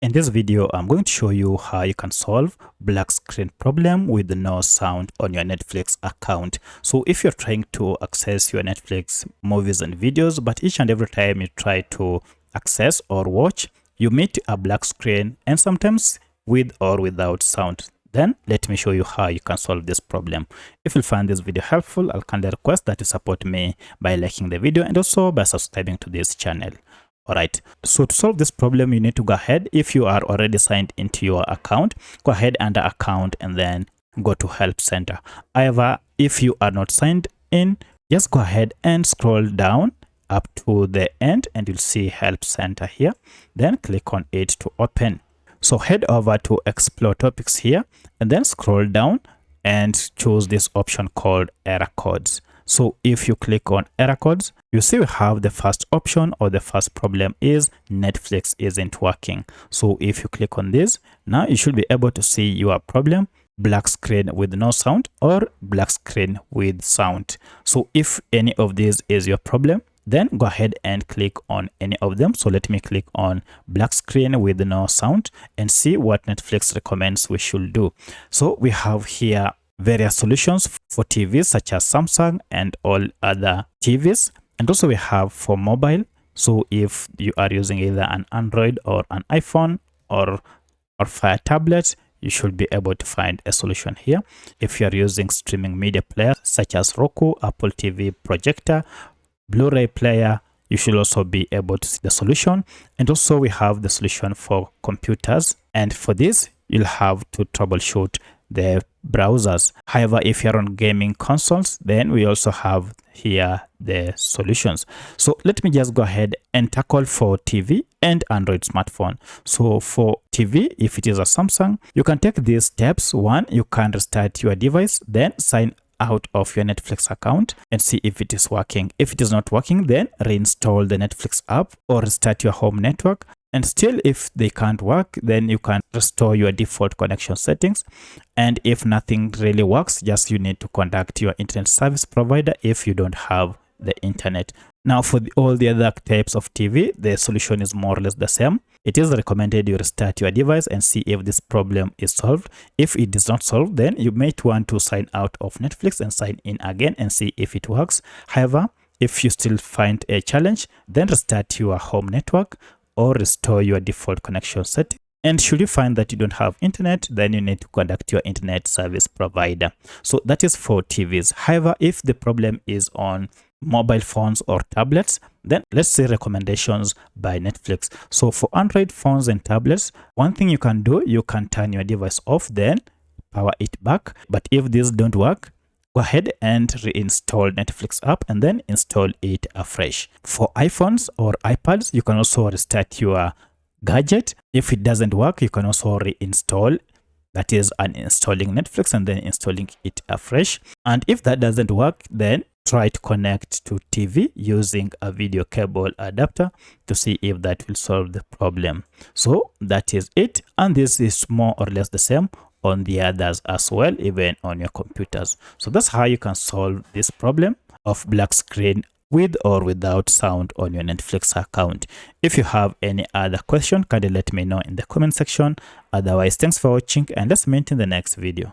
In this video, I'm going to show you how you can solve black screen problem with no sound on your Netflix account. So if you're trying to access your Netflix movies and videos, but each and every time you try to access or watch, you meet a black screen and sometimes with or without sound. Then let me show you how you can solve this problem. If you find this video helpful, I'll kindly request that you support me by liking the video and also by subscribing to this channel. Alright, so to solve this problem, you need to go ahead. If you are already signed into your account, go ahead under account and then go to help center. However, if you are not signed in, just go ahead and scroll down up to the end and you'll see help center here. Then click on it to open. So head over to explore topics here and then scroll down and choose this option called error codes. So if you click on error codes, you see we have the first option, or the first problem is Netflix isn't working. So if you click on this, now you should be able to see your problem: black screen with no sound or black screen with sound. So if any of these is your problem, then go ahead and click on any of them. So let me click on black screen with no sound and see what Netflix recommends we should do. So we have here various solutions for TVs such as Samsung and all other TVs. And also we have for mobile. So if you are using either an Android or an iPhone or Fire tablet, you should be able to find a solution here. If you are using streaming media players such as Roku, Apple TV projector, Blu-ray player, you should also be able to see the solution. And also we have the solution for computers. And for this, you'll have to troubleshoot the browsers. However, if you're on gaming consoles, then we also have here the solutions. So let me just go ahead and tackle for TV and Android smartphone. So for TV, if it is a Samsung, you can take these steps. One, you can restart your device, then sign out of your Netflix account and see if it is working. If it is not working, then reinstall the Netflix app or restart your home network. And still, if they can't work, then you can restore your default connection settings. And if nothing really works, just you need to contact your internet service provider if you don't have the internet. Now for all the other types of TV, the solution is more or less the same. It is recommended you restart your device and see if this problem is solved. If it is not solved, then you might want to sign out of Netflix and sign in again and see if it works. However, if you still find a challenge, then restart your home network or restore your default connection setting. And should you find that you don't have internet, then you need to contact your internet service provider. So that is for TVs. However, if the problem is on mobile phones or tablets, then let's say recommendations by Netflix. So for Android phones and tablets, one thing you can do, you can turn your device off, then power it back. But if these don't work, go ahead and reinstall Netflix app and then install it afresh. For iPhones or iPads, you can also restart your gadget. If it doesn't work, you can also reinstall. That is uninstalling Netflix and then installing it afresh. And if that doesn't work, then try to connect to TV using a video cable adapter to see if that will solve the problem. So that is it. And this is more or less the same on the others as well, even on your computers. So that's how you can solve this problem of black screen with or without sound on your Netflix account. If you have any other question, kindly let me know in the comment section. Otherwise, thanks for watching and let's meet in the next video.